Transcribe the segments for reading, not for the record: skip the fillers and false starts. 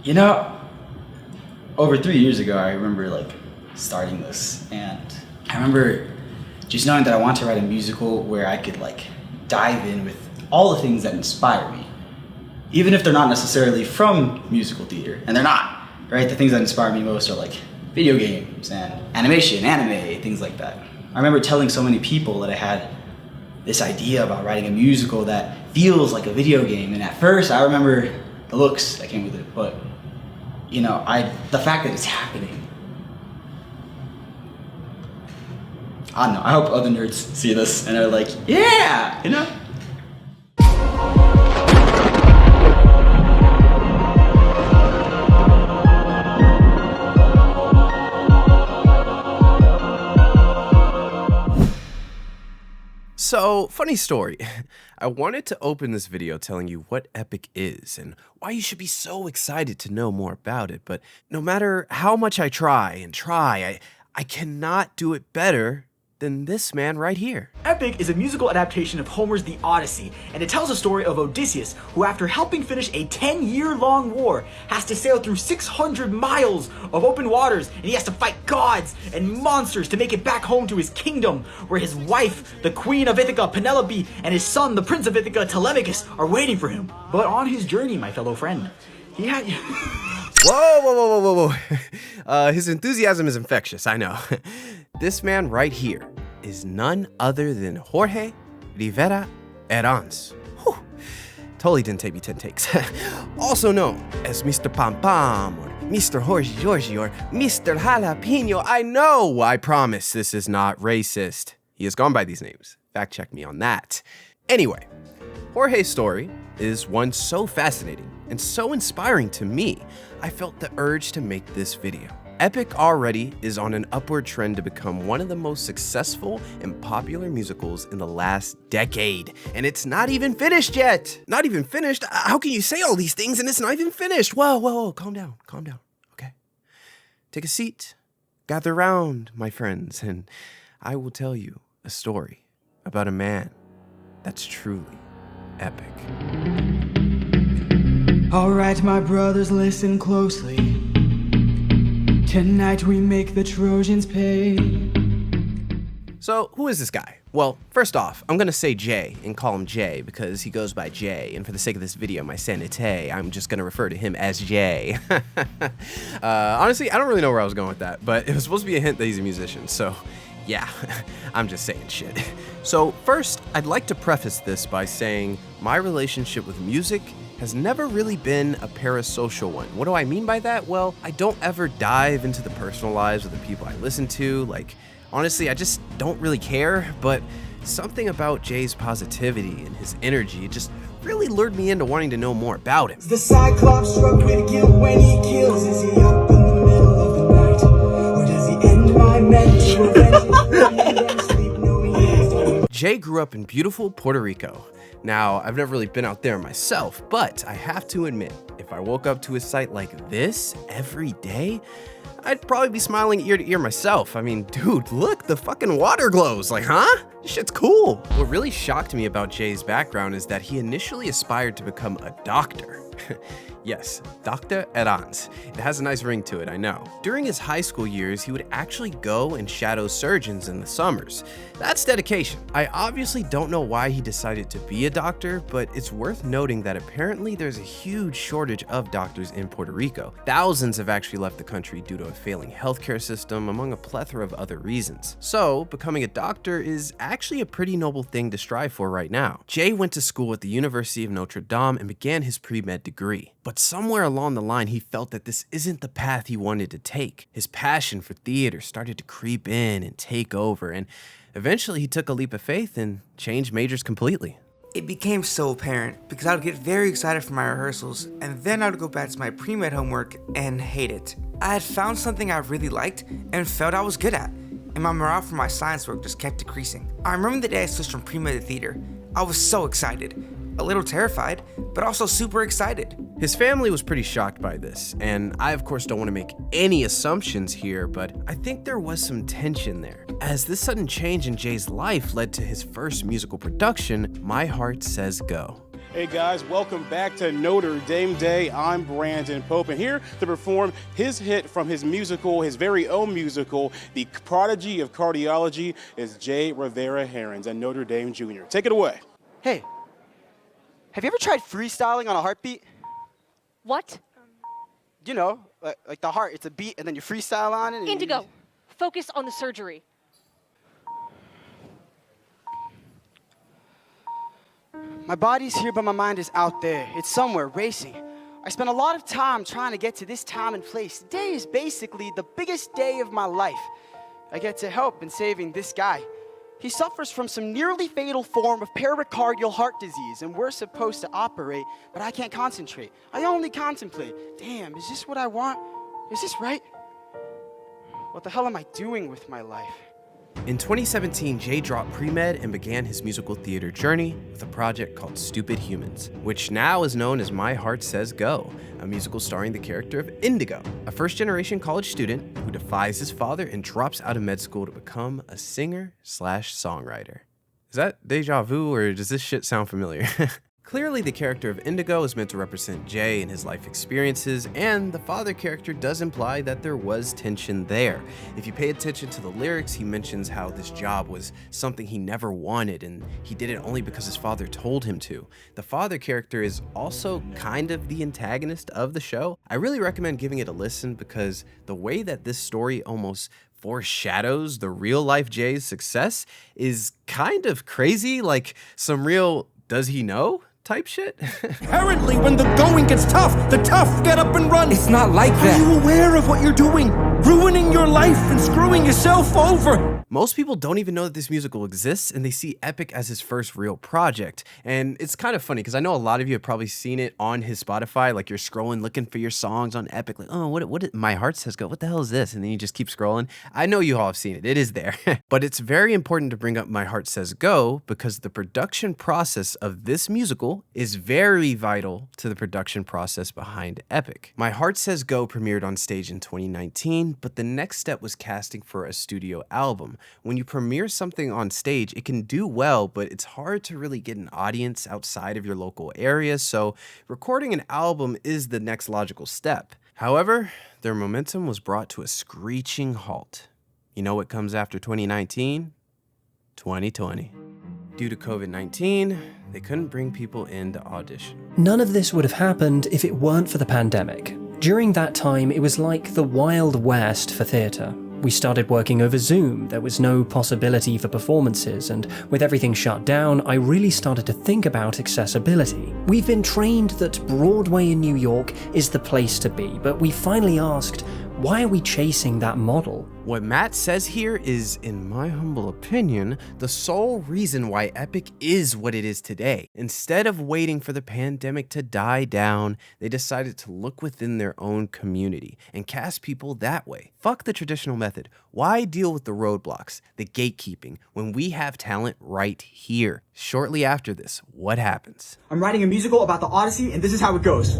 You know, over 3 years ago, I remember like starting this, and I remember just knowing that I want to write a musical where I could like dive in with all the things that inspire me, even if they're not necessarily from musical theater, and they're not, right? The things that inspire me most are like video games and animation, anime, things like that. I remember telling so many people that I had this idea about writing a musical that feels like a video game, and at first I remember the looks that came with it, but you know, the fact that it's happening. I don't know, I hope other nerds see this and are like, yeah, you know? So, funny story. I wanted to open this video telling you what Epic is and why you should be so excited to know more about it, but no matter how much I try, I cannot do it better than this man right here. Epic is a musical adaptation of Homer's The Odyssey, and it tells the story of Odysseus, who after helping finish a 10-year-long war, has to sail through 600 miles of open waters, and he has to fight gods and monsters to make it back home to his kingdom, where his wife, the Queen of Ithaca, Penelope, and his son, the Prince of Ithaca, Telemachus, are waiting for him. But on his journey, my fellow friend, he had... Whoa. His enthusiasm is infectious, I know. This man right here is none other than Jorge Rivera-Herrans. Totally didn't take me 10 takes. Also known as Mr. Pam Pam, or Mr. Jorge, or Mr. Jalapeno. I promise this is not racist. He has gone by these names. Fact check me on that. Anyway, Jorge's story is one so fascinating and so inspiring to me, I felt the urge to make this video. Epic already is on an upward trend to become one of the most successful and popular musicals in the last decade. And it's not even finished yet. Not even finished? How can you say all these things and it's not even finished? Whoa, calm down, okay? Take a seat, gather round, my friends, and I will tell you a story about a man that's truly epic. Alright, my brothers, listen closely. Tonight we make the Trojans pay. So, who is this guy? Well, first off, I'm gonna say Jay and call him Jay because he goes by Jay, and for the sake of this video, my sanité, I'm just gonna refer to him as Jay. Honestly, I don't really know where I was going with that, but it was supposed to be a hint that he's a musician, so yeah, I'm just saying shit. So first, I'd like to preface this by saying my relationship with music has never really been a parasocial one. What do I mean by that? Well, I don't ever dive into the personal lives of the people I listen to. Like, honestly, I just don't really care, but something about Jay's positivity and his energy just really lured me into wanting to know more about him. The Cyclops struck with guilt when he kills. Is he up in the middle of the night? Or does he end my mental revenge? Jay grew up in beautiful Puerto Rico. Now, I've never really been out there myself, but I have to admit, if I woke up to a sight like this every day, I'd probably be smiling ear to ear myself. I mean, dude, look, the fucking water glows. Like, huh? This shit's cool. What really shocked me about Jay's background is that he initially aspired to become a doctor. Yes, Dr. Herrans. It has a nice ring to it, I know. During his high school years, he would actually go and shadow surgeons in the summers. That's dedication. I obviously don't know why he decided to be a doctor, but it's worth noting that apparently there's a huge shortage of doctors in Puerto Rico. Thousands have actually left the country due to a failing healthcare system, among a plethora of other reasons. So, becoming a doctor is actually a pretty noble thing to strive for right now. Jay went to school at the University of Notre Dame and began his pre-med degree. But somewhere along the line, he felt that this isn't the path he wanted to take. His passion for theater started to creep in and take over, and eventually he took a leap of faith and changed majors completely. It became so apparent because I would get very excited for my rehearsals, and then I would go back to my pre-med homework and hate it. I had found something I really liked and felt I was good at, and my morale for my science work just kept decreasing. I remember the day I switched from pre-med to theater. I was so excited. A little terrified, but also super excited. His family was pretty shocked by this, and I of course don't want to make any assumptions here, but I think there was some tension there. As this sudden change in Jay's life led to his first musical production, My Heart Says Go. Hey guys, welcome back to Notre Dame Day. I'm Brandon Pope, and here to perform his hit from his musical, his very own musical, The Prodigy of Cardiology, is Jay Rivera-Herrans at Notre Dame Jr. Take it away. Hey, have you ever tried freestyling on a heartbeat? What? You know, like the heart, it's a beat and then you freestyle on it. And Indigo, focus on the surgery. My body's here, but my mind is out there. It's somewhere, racing. I spent a lot of time trying to get to this time and place. Today is basically the biggest day of my life. I get to help in saving this guy. He suffers from some nearly fatal form of pericardial heart disease, and we're supposed to operate, but I can't concentrate. I only contemplate. Damn, is this what I want? Is this right? What the hell am I doing with my life? In 2017, Jay dropped pre-med and began his musical theater journey with a project called Stupid Humans, which now is known as My Heart Says Go, a musical starring the character of Indigo, a first-generation college student who defies his father and drops out of med school to become a singer/songwriter. Is that deja vu, or does this shit sound familiar? Clearly, the character of Indigo is meant to represent Jay and his life experiences, and the father character does imply that there was tension there. If you pay attention to the lyrics, he mentions how this job was something he never wanted, and he did it only because his father told him to. The father character is also kind of the antagonist of the show. I really recommend giving it a listen because the way that this story almost foreshadows the real-life Jay's success is kind of crazy, like some real "does he know?" type shit. Apparently, when the going gets tough, the tough get up and run. It's not like that. Are you aware of what you're doing? Ruining your life and screwing yourself over. Most people don't even know that this musical exists, and they see Epic as his first real project. And it's kind of funny because I know a lot of you have probably seen it on his Spotify, like you're scrolling looking for your songs on Epic, like, oh, what My Heart Says Go, what the hell is this? And then you just keep scrolling. I know you all have seen it, it is there. But it's very important to bring up My Heart Says Go because the production process of this musical is very vital to the production process behind Epic. My Heart Says Go premiered on stage in 2019, but the next step was casting for a studio album. When you premiere something on stage, it can do well, but it's hard to really get an audience outside of your local area, so recording an album is the next logical step. However, their momentum was brought to a screeching halt. You know what comes after 2019? 2020. Due to COVID-19, they couldn't bring people in to audition. None of this would have happened if it weren't for the pandemic. During that time, it was like the Wild West for theatre. We started working over Zoom, there was no possibility for performances, and with everything shut down, I really started to think about accessibility. We've been trained that Broadway in New York is the place to be, but we finally asked, why are we chasing that model? What Matt says here is, in my humble opinion, the sole reason why Epic is what it is today. Instead of waiting for the pandemic to die down, they decided to look within their own community and cast people that way. Fuck the traditional method. Why deal with the roadblocks, the gatekeeping, when we have talent right here? Shortly after this, what happens? I'm writing a musical about the Odyssey, and this is how it goes.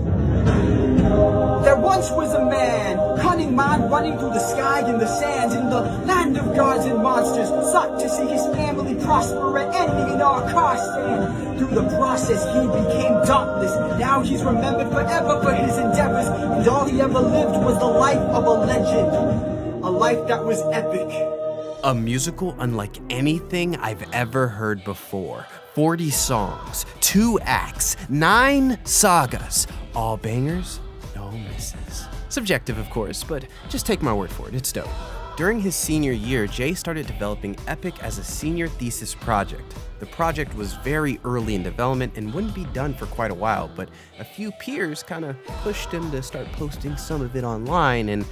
There once was a man, cunning mind running through the sky and the sands, in the land of gods and monsters, sought to see his family prosper at any and all costs, and through the process he became dauntless. Now he's remembered forever for his endeavors, and all he ever lived was the life of a legend, a life that was epic. A musical unlike anything I've ever heard before. 40 songs, 2 acts, 9 sagas, all bangers, no misses. Subjective, of course, but just take my word for it, it's dope. During his senior year, Jay started developing Epic as a senior thesis project. The project was very early in development and wouldn't be done for quite a while, but a few peers kind of pushed him to start posting some of it online, and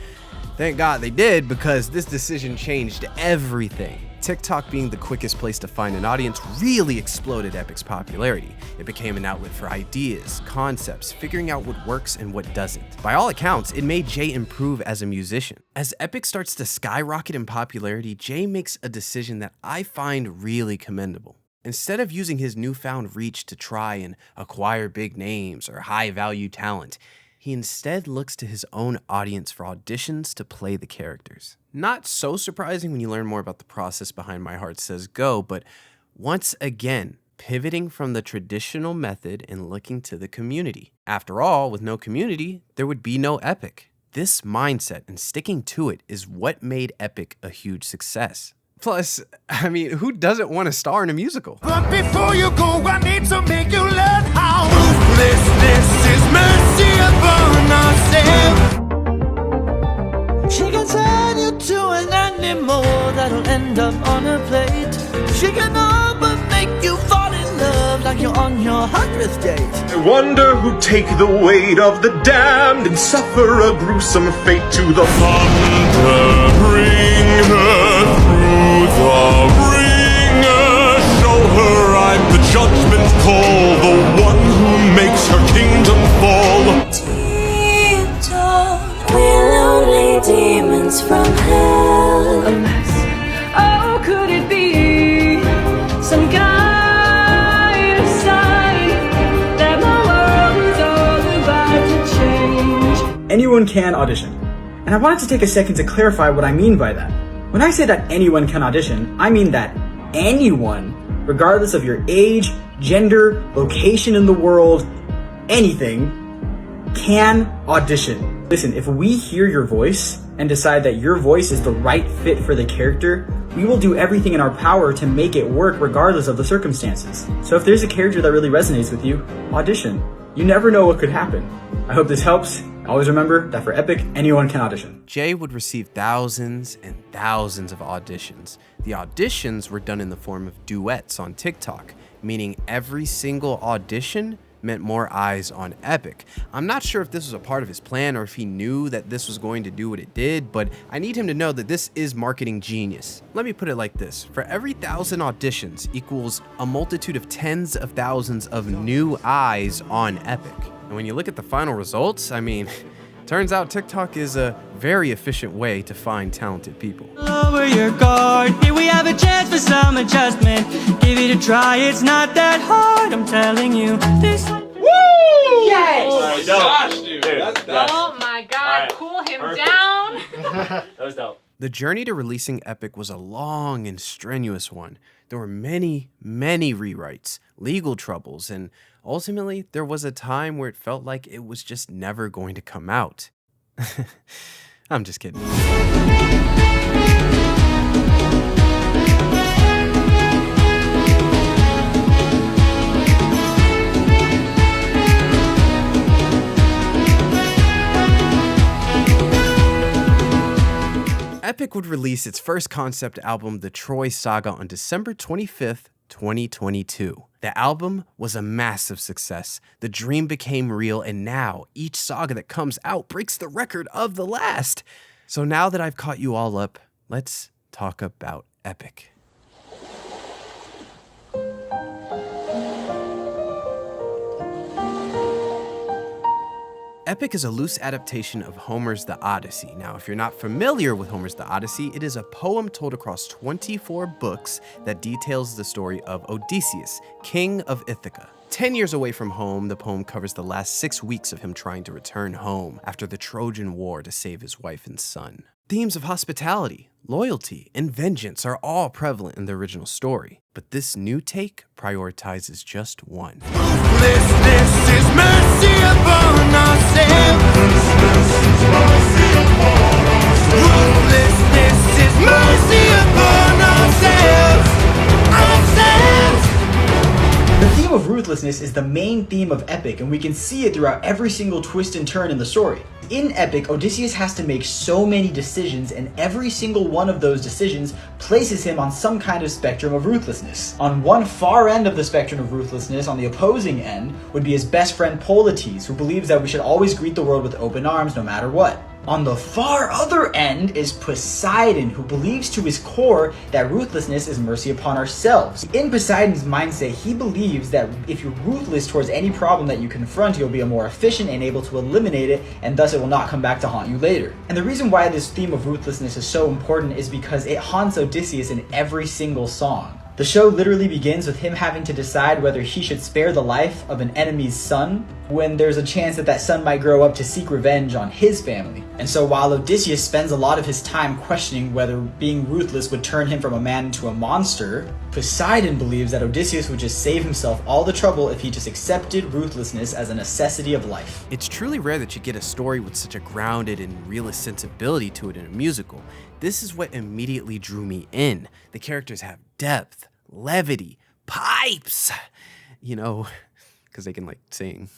thank God they did, because this decision changed everything. TikTok being the quickest place to find an audience really exploded Epic's popularity. It became an outlet for ideas, concepts, figuring out what works and what doesn't. By all accounts, it made Jay improve as a musician. As Epic starts to skyrocket in popularity, Jay makes a decision that I find really commendable. Instead of using his newfound reach to try and acquire big names or high-value talent, he instead looks to his own audience for auditions to play the characters. Not so surprising when you learn more about the process behind My Heart Says Go, but once again, pivoting from the traditional method and looking to the community. After all, with no community, there would be no Epic. This mindset and sticking to it is what made Epic a huge success. Plus, I mean, who doesn't want to star in a musical? But before you go, I need to make you learn how ruthlessness is mercy upon ourselves. She can turn you to an animal that'll end up on a plate. She can all but make you fall in love like you're on your 100th date. I wonder who'd take the weight of the damned and suffer a gruesome fate to the thunder. Bring her through the ringer. Show her I'm the judgment call, the one who makes her kingdom fall. Deep down, we're lonely demons from hell. Alas, oh, could it be some kind of sign that my world is all about to change? Anyone can audition. And I wanted to take a second to clarify what I mean by that. When I say that anyone can audition, I mean that anyone, regardless of your age, gender, location in the world, anything, can audition. Listen, if we hear your voice and decide that your voice is the right fit for the character, we will do everything in our power to make it work regardless of the circumstances. So if there's a character that really resonates with you, audition. You never know what could happen. I hope this helps. Always remember that for Epic, anyone can audition. Jay would receive thousands and thousands of auditions. The auditions were done in the form of duets on TikTok, meaning every single audition meant more eyes on Epic. I'm not sure if this was a part of his plan or if he knew that this was going to do what it did, but I need him to know that this is marketing genius. Let me put it like this. For every 1,000 auditions equals a multitude of tens of thousands of new eyes on Epic. And when you look at the final results, I mean, turns out TikTok is a very efficient way to find talented people. Lower your guard, here we have a chance for some adjustment. Give it a try, it's not that hard, I'm telling you. This. Woo! Yes! Oh my gosh, dude. Oh my god, cool him down. That was dope. The journey to releasing Epic was a long and strenuous one. There were many, many rewrites, legal troubles, and ultimately there was a time where it felt like it was just never going to come out. I'm just kidding. Epic would release its first concept album, The Troy Saga, on December 25th, 2022. The album was a massive success. The dream became real, and now each saga that comes out breaks the record of the last. So now that I've caught you all up, let's talk about Epic. Epic is a loose adaptation of Homer's The Odyssey. Now, if you're not familiar with Homer's The Odyssey, it is a poem told across 24 books that details the story of Odysseus, king of Ithaca. 10 years away from home, the poem covers the last 6 weeks of him trying to return home after the Trojan War to save his wife and son. Themes of hospitality, loyalty, and vengeance are all prevalent in the original story, but this new take prioritizes just one. Ruthlessness is mercy upon ourselves. Ruthlessness is mercy upon ourselves. The theme of ruthlessness is the main theme of Epic, and we can see it throughout every single twist and turn in the story. In Epic, Odysseus has to make so many decisions, and every single one of those decisions places him on some kind of spectrum of ruthlessness. On one far end of the spectrum of ruthlessness, on the opposing end, would be his best friend Polites, who believes that we should always greet the world with open arms no matter what. On the far other end is Poseidon, who believes to his core that ruthlessness is mercy upon ourselves. In Poseidon's mindset, he believes that if you're ruthless towards any problem that you confront, you'll be more efficient and able to eliminate it, and thus it will not come back to haunt you later. And the reason why this theme of ruthlessness is so important is because it haunts Odysseus in every single song. The show literally begins with him having to decide whether he should spare the life of an enemy's son when there's a chance that that son might grow up to seek revenge on his family. And so while Odysseus spends a lot of his time questioning whether being ruthless would turn him from a man into a monster, Poseidon believes that Odysseus would just save himself all the trouble if he just accepted ruthlessness as a necessity of life. It's truly rare that you get a story with such a grounded and realist sensibility to it in a musical. This is what immediately drew me in. The characters have depth, levity, pipes, you know, because they can like sing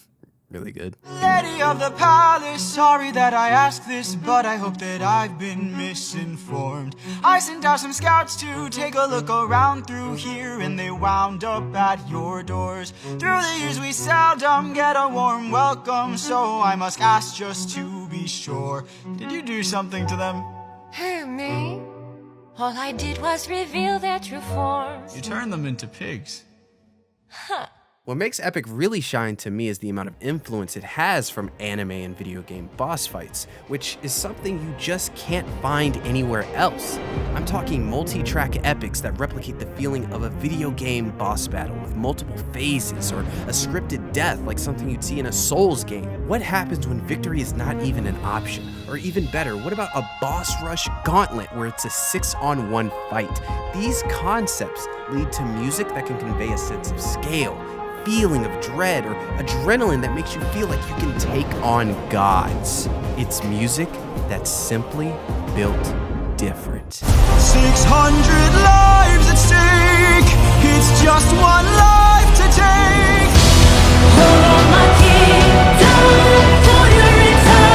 really good. Lady of the palace, sorry that I ask this, but I hope that I've been misinformed. I sent out some scouts to take a look around through here, and they wound up at your doors. Through the years we seldom get a warm welcome, so I must ask just to be sure. Did you do something to them? Who, me? All I did was reveal their true forms. You turned them into pigs. Huh. What makes Epic really shine to me is the amount of influence it has from anime and video game boss fights, which is something you just can't find anywhere else. I'm talking multi-track epics that replicate the feeling of a video game boss battle with multiple phases, or a scripted death like something you'd see in a Souls game. What happens when victory is not even an option? Or even better, what about a boss rush gauntlet where it's a 6-on-1 fight? These concepts lead to music that can convey a sense of scale, feeling of dread, or adrenaline that makes you feel like you can take on gods. It's music that's simply built different. 600 lives at stake. It's just one life to take. Hold on, my kingdom, for your return.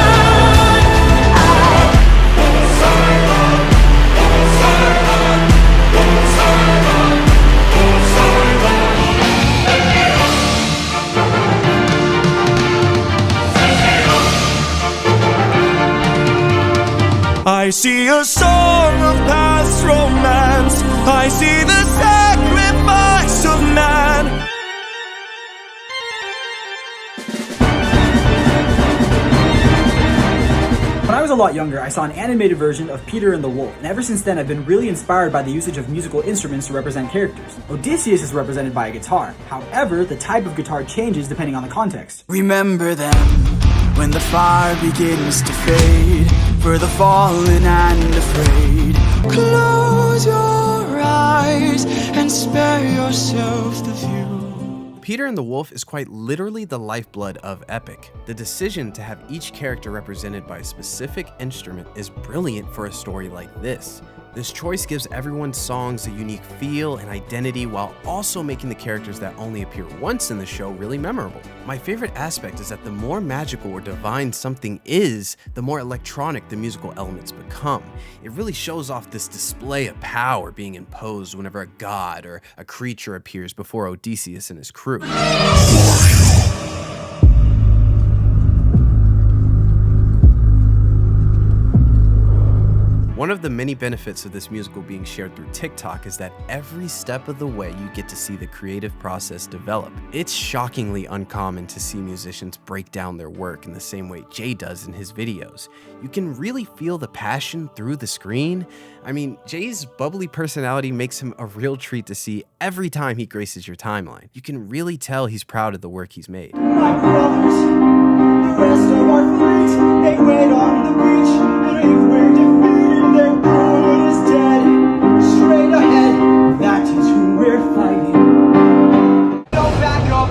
I see a song of past romance. I see the sacrifice of man. When I was a lot younger, I saw an animated version of Peter and the Wolf, and ever since then I've been really inspired by the usage of musical instruments to represent characters. Odysseus is represented by a guitar. However, the type of guitar changes depending on the context. Remember them when the fire begins to fade, for the fallen and afraid. Close your eyes and spare yourself the view. Peter and the Wolf is quite literally the lifeblood of Epic. The decision to have each character represented by a specific instrument is brilliant for a story like this. This choice gives everyone's songs a unique feel and identity while also making the characters that only appear once in the show really memorable. My favorite aspect is that the more magical or divine something is, the more electronic the musical elements become. It really shows off this display of power being imposed whenever a god or a creature appears before Odysseus and his crew. One of the many benefits of this musical being shared through TikTok is that every step of the way you get to see the creative process develop. It's shockingly uncommon to see musicians break down their work in the same way Jay does in his videos. You can really feel the passion through the screen. I mean, Jay's bubbly personality makes him a real treat to see every time he graces your timeline. You can really tell he's proud of the work he's made. My brothers, the rest of our fleet, they wait on the beach, and if we're defeated, their good is dead. Straight ahead, that is who we're fighting. No backup,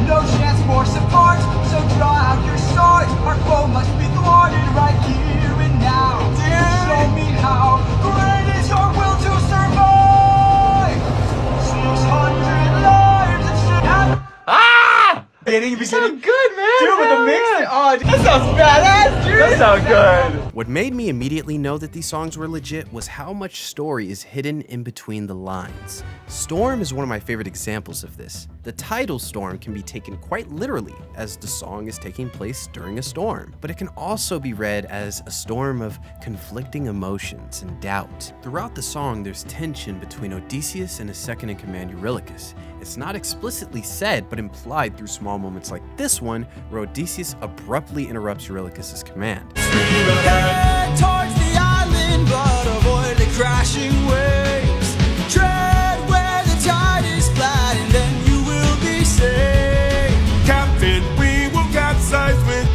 no chance for support, so draw out your sword. Our foe must be thwarted right here and now. Show me how great is your will to survive. 600 lives and shit. Ah! Beginning. So good, man. Dude, with the mix. Oh, dude, that sounds badass, dude. That sounds good. What made me immediately know that these songs were legit was how much story is hidden in between the lines. Storm is one of my favorite examples of this. The title Storm can be taken quite literally, as the song is taking place during a storm, but it can also be read as a storm of conflicting emotions and doubt. Throughout the song, there's tension between Odysseus and his second-in-command Eurylochus. It's not explicitly said, but implied through small moments like this one, where Odysseus abruptly interrupts Eurylochus' command. Head towards the island, but avoid the crashing waves. Tread where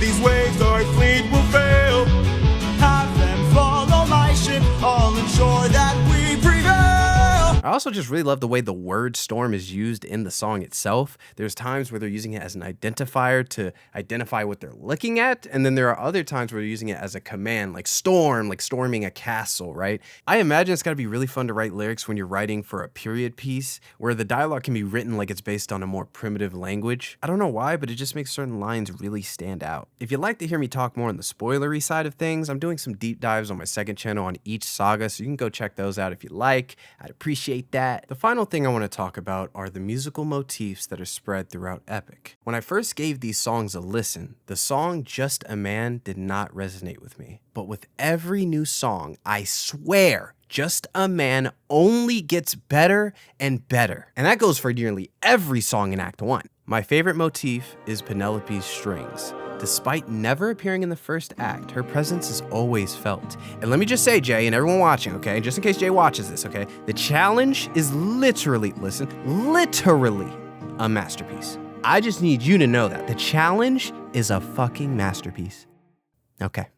these waves our fleet will fail. Have them follow my ship, I'll ensure that we prevail. I also just really love the way the word storm is used in the song itself. There's times where they're using it as an identifier to identify what they're looking at, and then there are other times where they're using it as a command, like storm, like storming a castle, right? I imagine it's gotta be really fun to write lyrics when you're writing for a period piece, where the dialogue can be written like it's based on a more primitive language. I don't know why, but it just makes certain lines really stand out. If you'd like to hear me talk more on the spoilery side of things, I'm doing some deep dives on my second channel on each saga, so you can go check those out if you like. I'd appreciate that. The final thing I want to talk about are the musical motifs that are spread throughout Epic. When I first gave these songs a listen, the song Just a Man did not resonate with me. But with every new song, I swear, Just a Man only gets better and better. And that goes for nearly every song in Act 1. My favorite motif is Penelope's strings. Despite never appearing in the first act, her presence is always felt. And let me just say, Jay, and everyone watching, okay, just in case Jay watches this, okay, the challenge is literally, listen, literally a masterpiece. I just need you to know that. The challenge is a fucking masterpiece. Okay.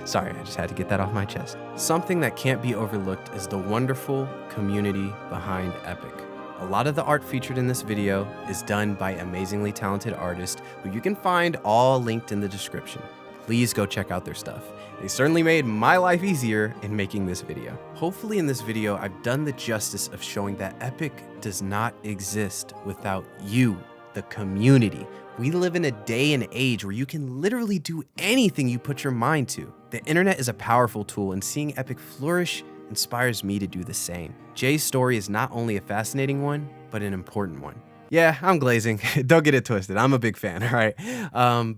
Sorry, I just had to get that off my chest. Something that can't be overlooked is the wonderful community behind Epic. A lot of the art featured in this video is done by amazingly talented artists who you can find all linked in the description. Please go check out their stuff. They certainly made my life easier in making this video. Hopefully in this video, I've done the justice of showing that Epic does not exist without you, the community. We live in a day and age where you can literally do anything you put your mind to. The internet is a powerful tool, and seeing Epic flourish inspires me to do the same. Jay's story is not only a fascinating one, but an important one. Yeah, I'm glazing. Don't get it twisted. I'm a big fan, all right?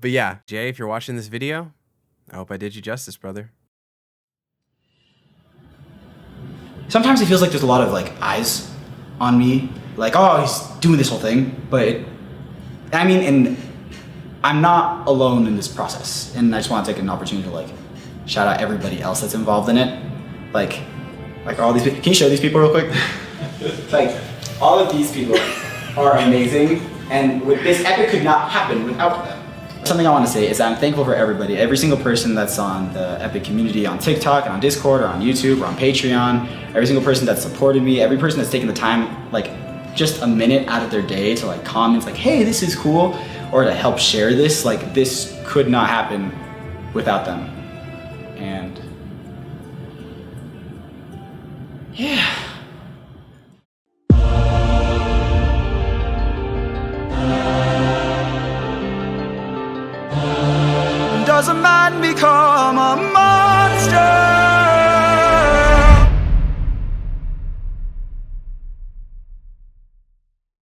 But yeah, Jay, if you're watching this video, I hope I did you justice, brother. Sometimes it feels like there's a lot of like eyes on me. Like, oh, he's doing this whole thing. But and I'm not alone in this process. And I just want to take an opportunity to like shout out everybody else that's involved in it. Like all these people. Can you show these people real quick? Like, all of these people are amazing, and with this Epic could not happen without them. Something I want to say is that I'm thankful for everybody, every single person that's on the Epic community on TikTok and on Discord or on YouTube or on Patreon, every single person that's supported me, every person that's taken the time, like just a minute out of their day to like comment like, hey, this is cool, or to help share this. Like, this could not happen without them. And yeah. Does a man become a